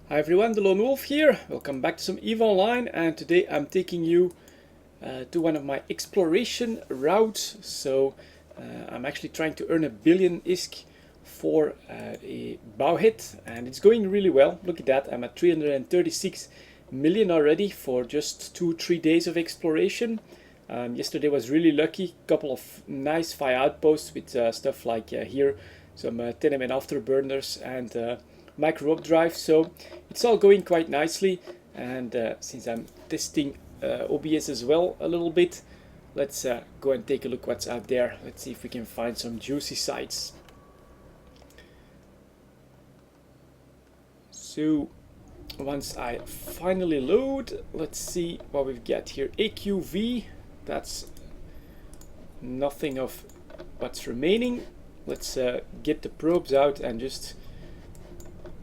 Hi everyone, delonewolf here. Welcome back to some EVE Online, and today I'm taking you to one of my exploration routes. I'm actually trying to earn 1,000,000,000 ISK for a bowhead, and it's going really well. Look at that, I'm at 336 million already for just 2-3 days of exploration. Yesterday was really lucky, couple of nice fire outposts with stuff like here, some tenement afterburners and micro warp drive, so it's all going quite nicely. And since I'm testing OBS as well a little bit, let's go and take a look what's out there. Let's see if we can find some juicy sites. So once I finally load, let's see what we've got here. AQV, that's nothing of what's remaining. Let's get the probes out and just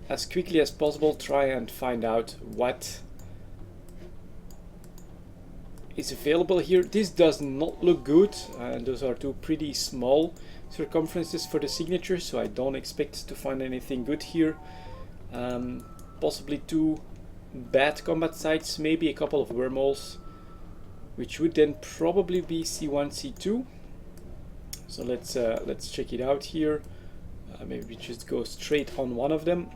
as quickly as possible try and find out what is available here. This does not look good, and those are two pretty small circumferences for the signature, so I don't expect to find anything good here. Possibly two bad combat sites, maybe a couple of wormholes, which would then probably be C1, C2. So let's check it out here. Maybe we just go straight on one of them.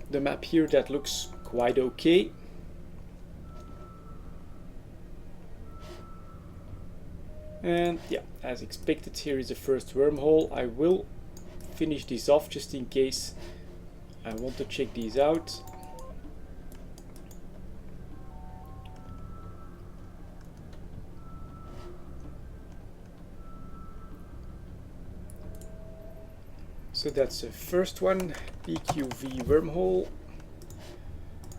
The map here, that looks quite okay. And yeah, as expected, here is the first wormhole. I will finish this off just in case I want to check these out. So that's the first one, PQV wormhole,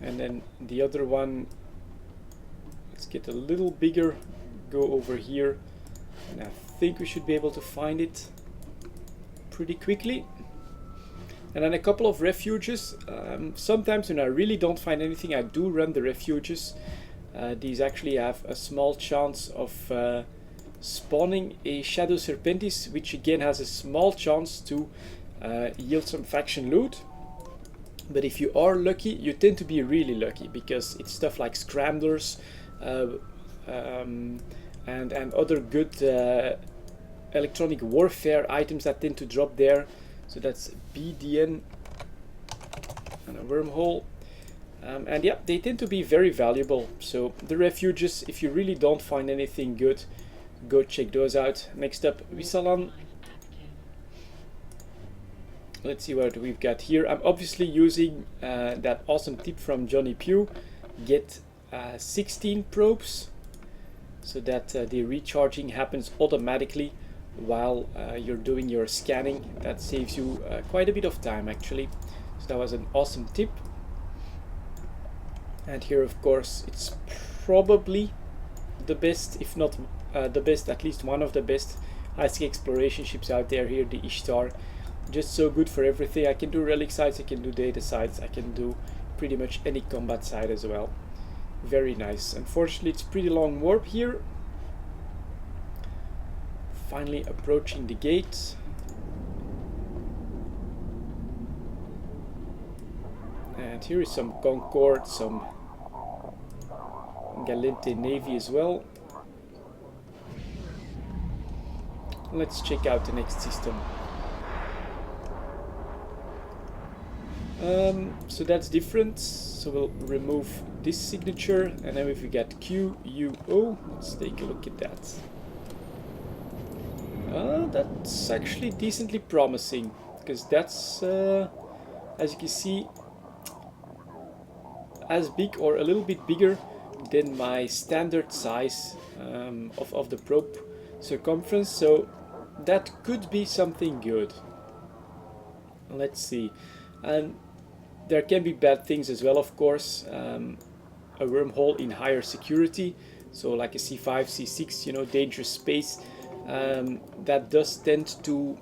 and then the other one, let's get a little bigger, go over here, and I think we should be able to find it pretty quickly. And then a couple of refuges. Sometimes when I really don't find anything, I do run the refuges. These actually have a small chance of spawning a Shadow Serpentis, which again has a small chance to yield some faction loot. But if you are lucky, you tend to be really lucky, because it's stuff like scramblers and other good electronic warfare items that tend to drop there. So that's BDN and a wormhole. And yeah, they tend to be very valuable. So the refuges, if you really don't find anything good, go check those out. Next up, Visalan. Let's see what we've got here. I'm obviously using that awesome tip from Johnny Pugh. Get 16 probes so that the recharging happens automatically while you're doing your scanning. That saves you quite a bit of time actually. So that was an awesome tip. And here of course it's probably the best, if not the best, at least one of the best highsec exploration ships out there here, the Ishtar. Just so good for everything. I can do relic sites, I can do data sites, I can do pretty much any combat site as well. Very nice. Unfortunately it's pretty long warp here. Finally approaching the gate. And here is some Concorde, some Galente Navy as well. Let's check out the next system. So that's different, so we'll remove this signature, and then if we get QUO, let's take a look at that. That's actually decently promising, because that's, as you can see, as big or a little bit bigger than my standard size of the probe circumference, so that could be something good. Let's see. And there can be bad things as well, of course. A wormhole in higher security, so like a C5, C6, you know, dangerous space. That does tend to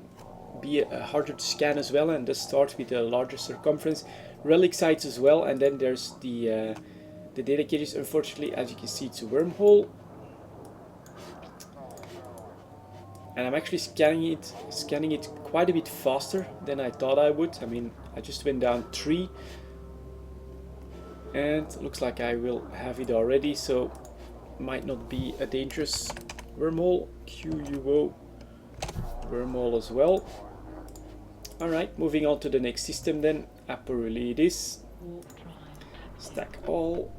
be harder to scan as well, and does start with a larger circumference. Relic sites as well, and then there's the data cages. Unfortunately, as you can see, it's a wormhole. and I'm actually scanning it quite a bit faster than I thought I would. I mean, I just went down 3, and looks like I will have it already, so might not be a dangerous wormhole. QUO wormhole as well. Alright, moving on to the next system then. Apparently it is. Stack all.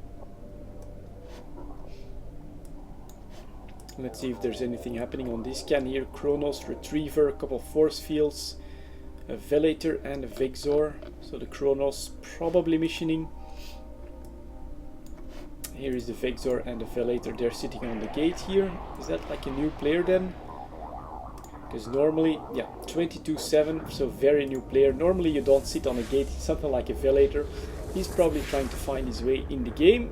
Let's see if there's anything happening on this scan here. Chronos, Retriever, a couple of force fields, a Velator and a Vexor. So the Chronos probably missioning. Here is the Vexor and the Velator. They're sitting on the gate here. Is that like a new player then? Because normally, yeah, 22-7, so very new player. Normally you don't sit on a gate, something like a Velator. He's probably trying to find his way in the game.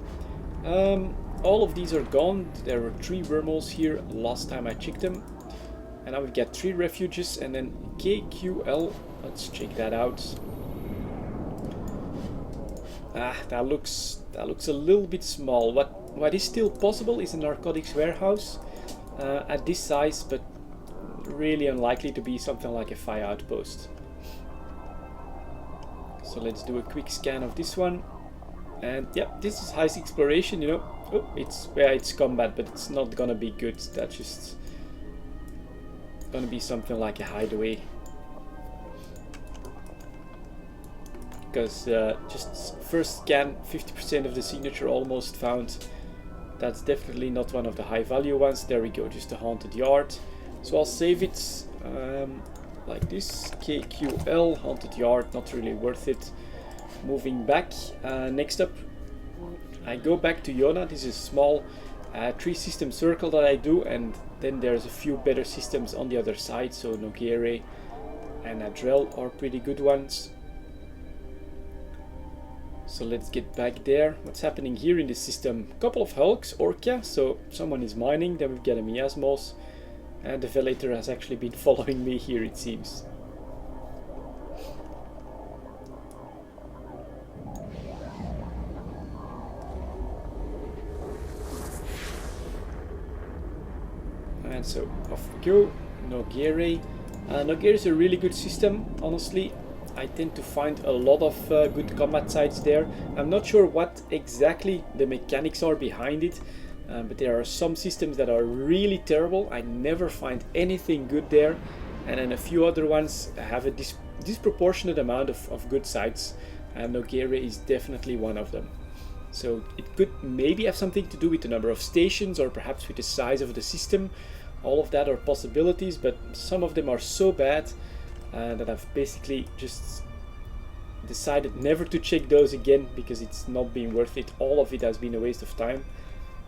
All of these are gone. There were 3 wormholes here last time I checked them. And now we've got 3 refuges and then KQL. Let's check that out. That looks a little bit small. What is still possible is a narcotics warehouse at this size, but really unlikely to be something like a fire outpost. So let's do a quick scan of this one. And yeah, this is highsec exploration, you know. Oh, it's combat, but it's not gonna be good. That's just gonna be something like a hideaway. Because just first scan, 50% of the signature almost found. That's definitely not one of the high value ones. There we go, just a haunted yard. So I'll save it like this. KQL, haunted yard, not really worth it. Moving back, next up I go back to Yona. This is a small 3 system circle that I do, and then there's a few better systems on the other side. So Nogere and Adrel are pretty good ones. So let's get back there. What's happening here in the system? A couple of Hulks, Orca, so someone is mining. Then we've got a Miasmos, and the Velator has actually been following me here, it seems. And so off we go. Nogere. Nogere is a really good system, honestly. I tend to find a lot of good combat sites there. I'm not sure what exactly the mechanics are behind it, but there are some systems that are really terrible. I never find anything good there, and then a few other ones have a disproportionate amount of good sites, and Nogere is definitely one of them. So it could maybe have something to do with the number of stations, or perhaps with the size of the system. All of that are possibilities, but some of them are so bad that I've basically just decided never to check those again, because it's not been worth it. All of it has been a waste of time,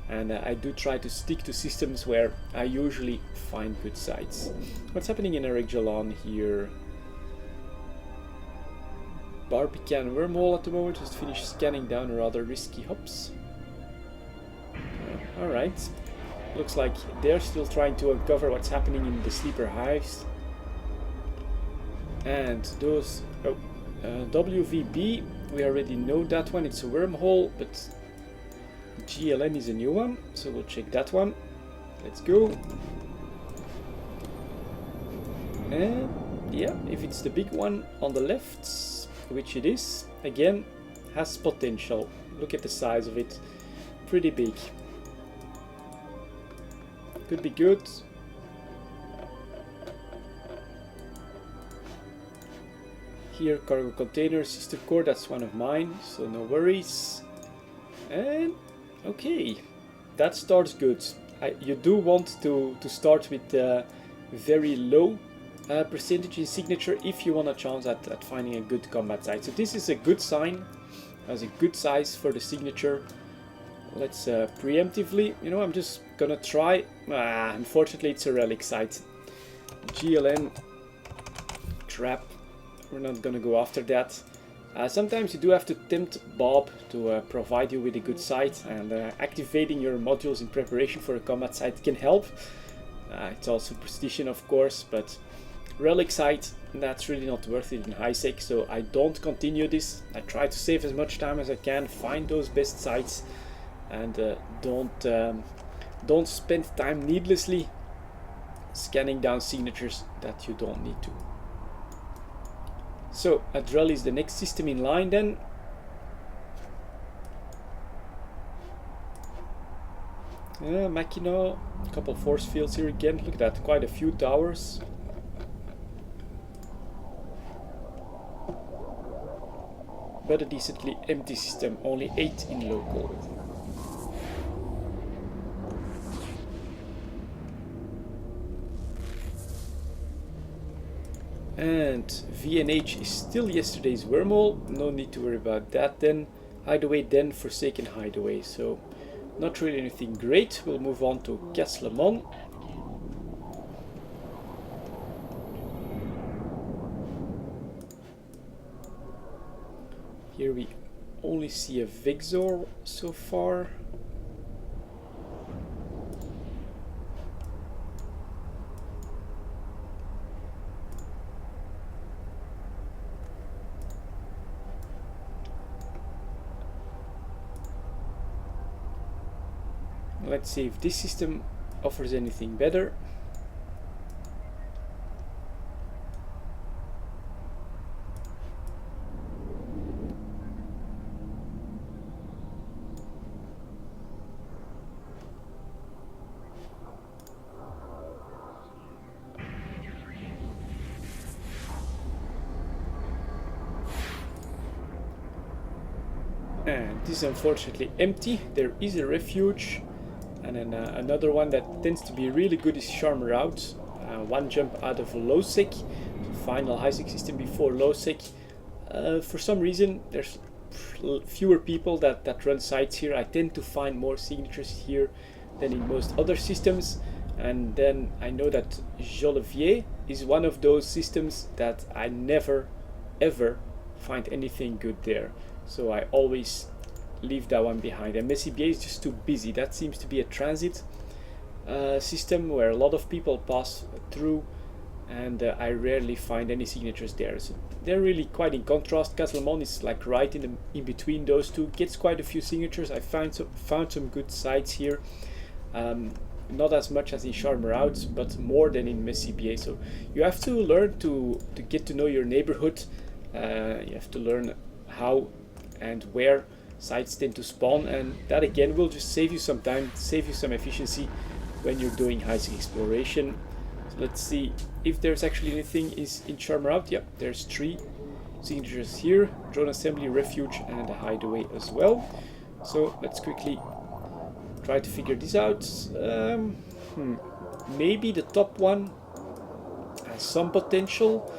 and I do try to stick to systems where I usually find good sites. What's happening in Eric Jalan here? Barbican wormhole at the moment. Just finished scanning down rather risky hops. Alright, looks like they're still trying to uncover what's happening in the sleeper hives. And those WVB, we already know that one, it's a wormhole, but GLN is a new one, so we'll check that one. Let's go. And yeah, if it's the big one on the left, which it is, again, has potential. Look at the size of it, pretty big. Could be good. Here, cargo container, sister core, that's one of mine, so no worries. And okay, that starts good. You do want to start with very low percentage in signature if you want a chance at finding a good combat site. So this is a good sign, has a good size for the signature. Let's preemptively, you know, I'm just gonna try. Unfortunately, it's a relic site. GLN, crap. We're not gonna go after that. Sometimes you do have to tempt Bob to provide you with a good site, and activating your modules in preparation for a combat site can help. It's all superstition, of course, but relic site, that's really not worth it in highsec, so I don't continue this. I try to save as much time as I can, find those best sites, and don't spend time needlessly scanning down signatures that you don't need to. So Adrel is the next system in line then. Mackinac, a couple force fields here again. Look at that, quite a few towers. But a decently empty system, only 8 in local. And VNH is still yesterday's wormhole, no need to worry about that then. Hideaway then, Forsaken Hideaway, so not really anything great. We'll move on to Caslemont. Here we only see a Vixor so far. Let's see if this system offers anything better. And this is unfortunately empty. There is a refuge. And then another one that tends to be really good is Charmer Out. One jump out of low-sec, final highsec system before low-sec. For some reason, there's fewer people that run sites here. I tend to find more signatures here than in most other systems. And then I know that Jolivier is one of those systems that I never ever find anything good there. So I always leave that one behind. And Messibier is just too busy. That seems to be a transit system where a lot of people pass through, and I rarely find any signatures there. So they're really quite in contrast. Caslemont is like right in between those two. Gets quite a few signatures. I found some good sites here. Not as much as in Charmer Out, but more than in Messibier. So you have to learn to get to know your neighborhood. You have to learn how and where sites tend to spawn, and that again will just save you some time, save you some efficiency when you're doing highsec exploration. So let's see if there's actually anything in Charmer Out. Yep, there's 3 signatures here, drone assembly, refuge, and a hideaway as well. So let's quickly try to figure this out. Maybe the top one has some potential,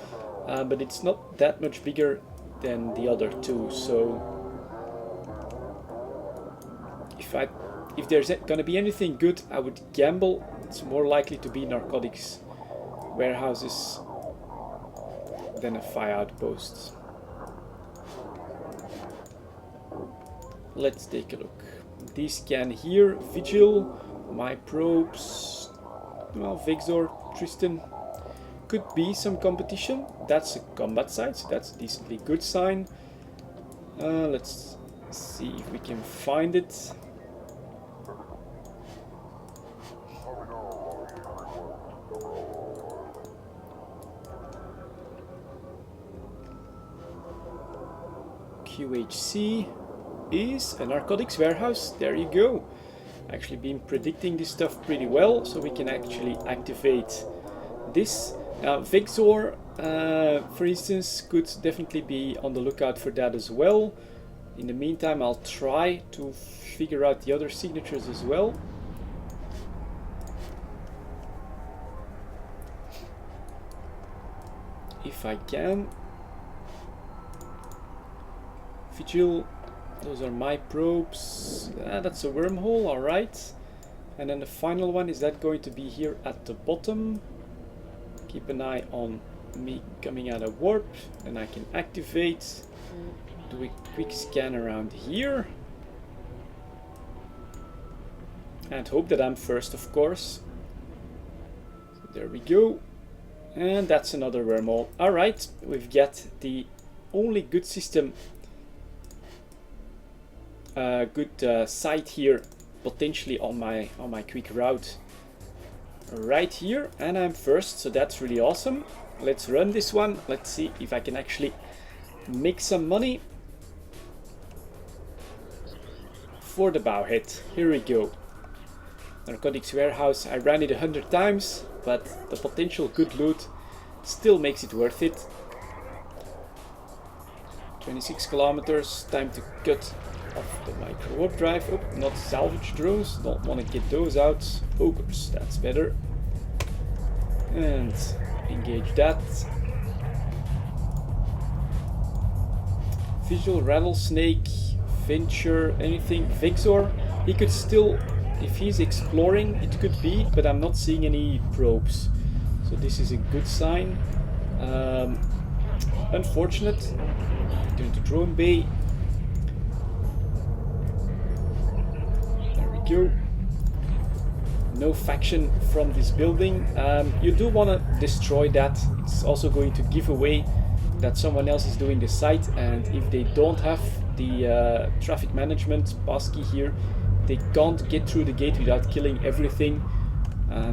but it's not that much bigger than the other 2. So if there's gonna be anything good, I would gamble. It's more likely to be narcotics warehouses than a fire outpost. Let's take a look. This scan here, Vigil, my probes, well, Vixor, Tristan. Could be some competition. That's a combat site, so that's a decently good sign. Let's see if we can find it. QHC is a narcotics warehouse. There you go. Actually been predicting this stuff pretty well, so we can actually activate this. Now Vixor, for instance, could definitely be on the lookout for that as well. In the meantime, I'll try to figure out the other signatures as well. If I can. Vigil, those are my probes. That's a wormhole, alright. And then the final one, is that going to be here at the bottom? Keep an eye on me coming out of warp, and I can activate. Do a quick scan around here. And hope that I'm first, of course. So there we go. And that's another wormhole. Alright, we've got the only good system, good site here, potentially on my quick route. right here, and I'm first, so that's really awesome. Let's run this one. Let's see if I can actually make some money for the bowhead. Here we go. Narcotics warehouse. I ran it 100 times, but the potential good loot still makes it worth it. 26 kilometers. Time to cut off the micro warp drive. Oh, not salvage drones. Don't want to get those out. Ogres, that's better. And engage that. Visual rattlesnake, Venture, anything. Vexor, he could still, if he's exploring, it could be, but I'm not seeing any probes. So this is a good sign. Unfortunate. Turn to drone bay. There we go. No faction from this building. You do want to destroy that. It's also going to give away that someone else is doing the site, and if they don't have the traffic management passkey here, they can't get through the gate without killing everything.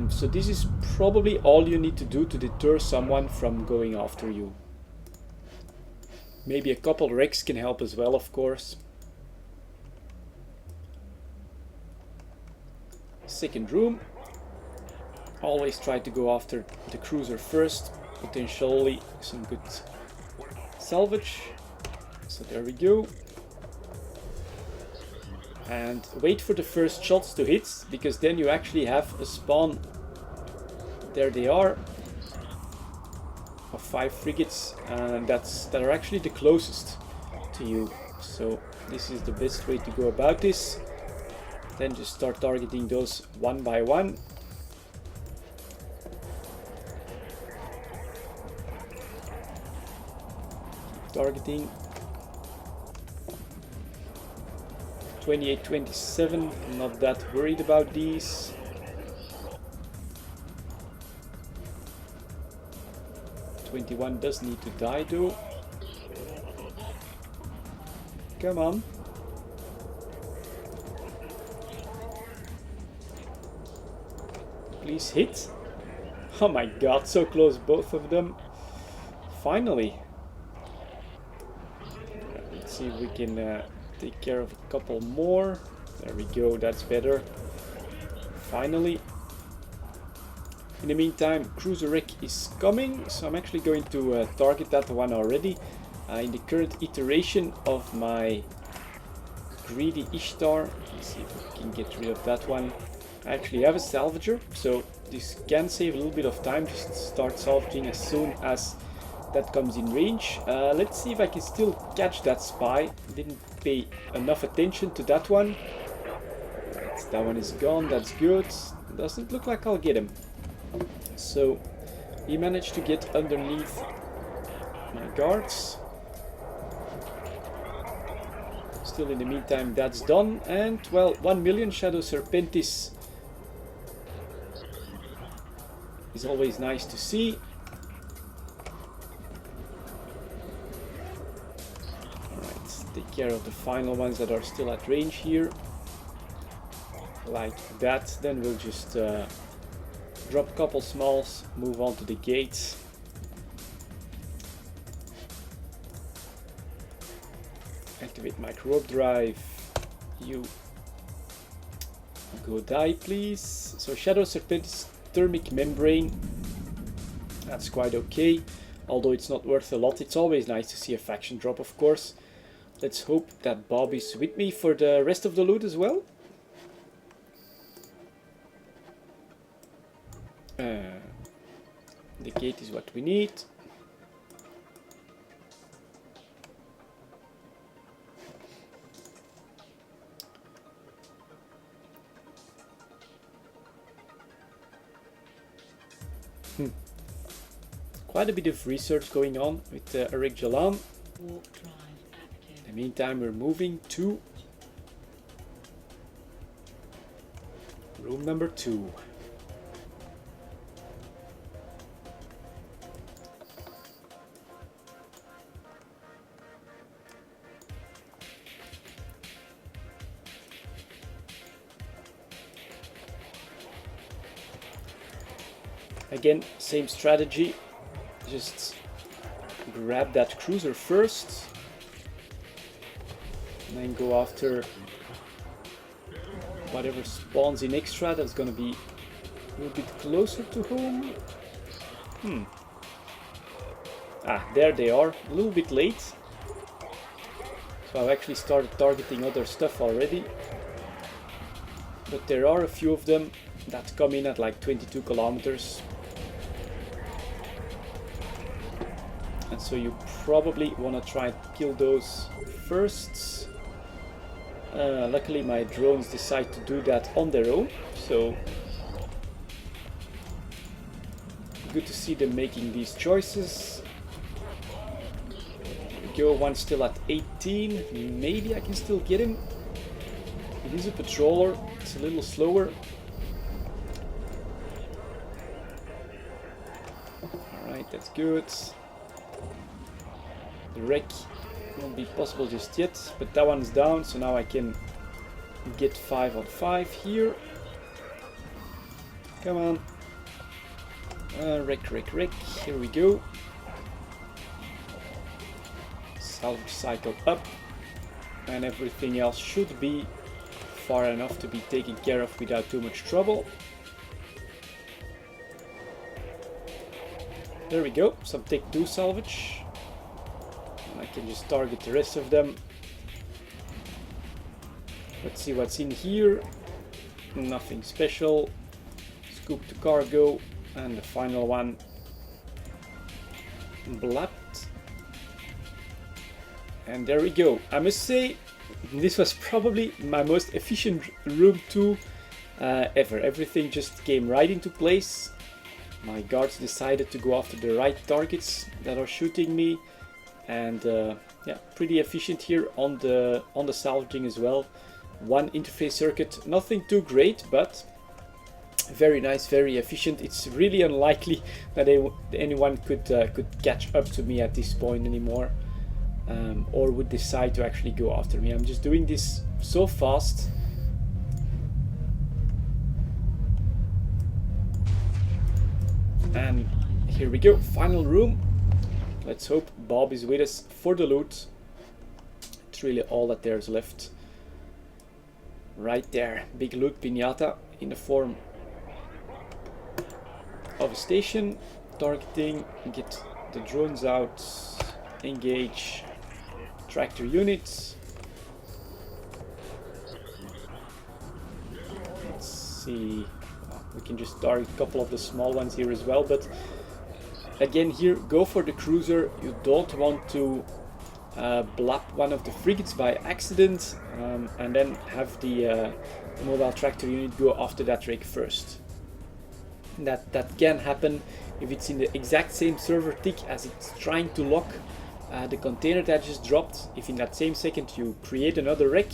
So this is probably all you need to do to deter someone from going after you. Maybe a couple wrecks can help as well, of course. Second room. Always try to go after the cruiser first. Potentially some good salvage. So there we go. And wait for the first shots to hit, because then you actually have a spawn. There they are. Of 5 frigates, and that are actually the closest to you. So this is the best way to go about this. Then just start targeting those one by one. Keep targeting. 28, 27, not that worried about these. '21 does need to die though. Come on. Please hit. Oh my god, so close, both of them. Finally. Let's see if we can take care of a couple more. There we go, that's better. Finally. In the meantime, cruiser wreck is coming, so I'm actually going to target that one already. In the current iteration of my greedy Ishtar, let's see if we can get rid of that one. I actually have a salvager, so this can save a little bit of time. Just start salvaging as soon as that comes in range. Let's see if I can still catch that spy. Didn't pay enough attention to that one. Right, that one is gone, that's good. Doesn't look like I'll get him. So he managed to get underneath my guards. Still, in the meantime, that's done. And well, 1 million Shadow Serpentis is always nice to see. Alright, take care of the final ones that are still at range here. Like that. Then we'll just drop a couple smalls, move on to the gates. Activate micro warp drive. You go die, please. So Shadow Serpent's thermic membrane. That's quite okay, although it's not worth a lot. It's always nice to see a faction drop, of course. Let's hope that Bob is with me for the rest of the loot as well. The gate is what we need. Quite a bit of research going on with Eric Jalan. In the meantime, we're moving to room number 2. again, same strategy. Just grab that cruiser first. And then go after whatever spawns in extra. That's gonna be a little bit closer to home. There they are. A little bit late. So I've actually started targeting other stuff already. But there are a few of them that come in at like 22 kilometers. And so you probably want to try and kill those first. Luckily my drones decide to do that on their own. So good to see them making these choices. Go, one still at 18. Maybe I can still get him. It is a patroller. It's a little slower. Alright, that's good. The wreck won't be possible just yet, but that one's down, so now I can get 5 on 5 here. Come on. Wreck. Here we go. Salvage cycle up, and everything else should be far enough to be taken care of without too much trouble. There we go, some Tech 2 salvage. And I can just target the rest of them. Let's see what's in here. Nothing special. Scoop to cargo, and the final one. Blap. And there we go. I must say, this was probably my most efficient room 2 ever. Everything just came right into place. My guards decided to go after the right targets that are shooting me, and yeah, pretty efficient here on the salvaging as well. One interface circuit, nothing too great, but very nice, very efficient. It's really unlikely that anyone could catch up to me at this point anymore. Or would decide to actually go after me. I'm just doing this so fast. And here we go, final room. Let's hope Bob is with us for the loot. It's really all that there's left. Right there, big loot pinata in the form of a station. Targeting, get the drones out, engage. Tractor units. Let's see. We can just target a couple of the small ones here as well, but again here, go for the cruiser. You don't want to blap one of the frigates by accident, and then have the mobile tractor unit go after that rig first. That can happen if it's in the exact same server tick as it's trying to lock the container that just dropped. If in that same second you create another wreck,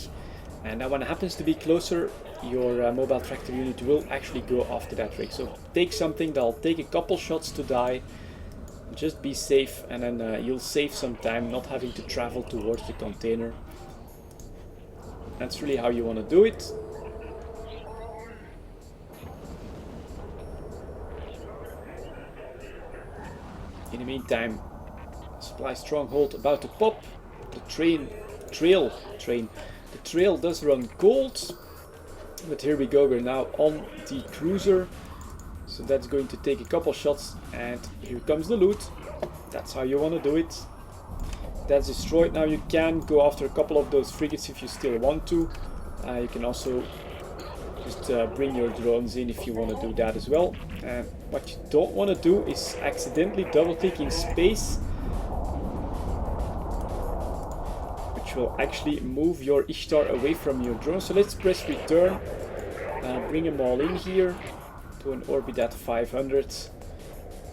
and that one happens to be closer, your mobile tractor unit will actually go after that wreck. So take something that'll take a couple shots to die, just be safe, and then you'll save some time not having to travel towards the container. That's really how you want to do it. In the meantime, supply stronghold about to pop. The trail does run cold, but here we go. We're now on the cruiser, so that's going to take a couple shots, and here comes the loot. That's how you want to do it. That's destroyed. Now you can go after a couple of those frigates if you still want to. You can also just bring your drones in if you want to do that as well. What you don't want to do is accidentally double click in space, which will actually move your Ishtar away from your drone. So let's press return, bring them all in here to an orbit at 500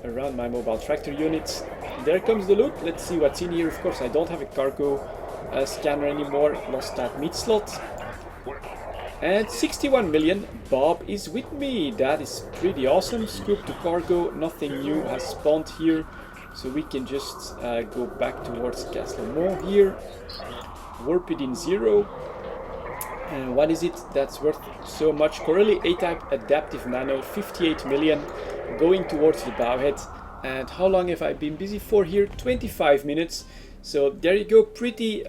around my mobile tractor units. There comes the loot. Let's see what's in here. Of course, I don't have a cargo scanner anymore, lost that mid slot. And 61 million, Bob is with me. That is pretty awesome. Scoop to cargo, nothing new has spawned here, so we can just go back towards Castle Mo here. Warp it in 0, And what is it that's worth so much? Corelli A-type adaptive nano, 58 million, going towards the bowhead. And how long have I been busy for here? 25 minutes. So there you go, pretty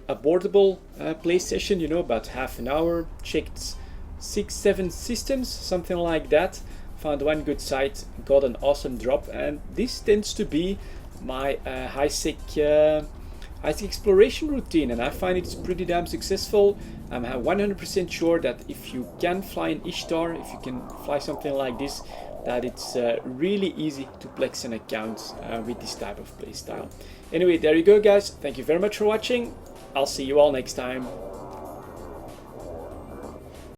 affordable play session, you know, about half an hour. Checked 6-7 systems, something like that. Found one good site, got an awesome drop, and this tends to be my highsec exploration routine, and I find it's pretty damn successful. I'm 100% sure that if you can fly an Ishtar, if you can fly something like this, that it's really easy to plex an account with this type of playstyle. Anyway, there you go guys, thank you very much for watching. I'll see you all next time.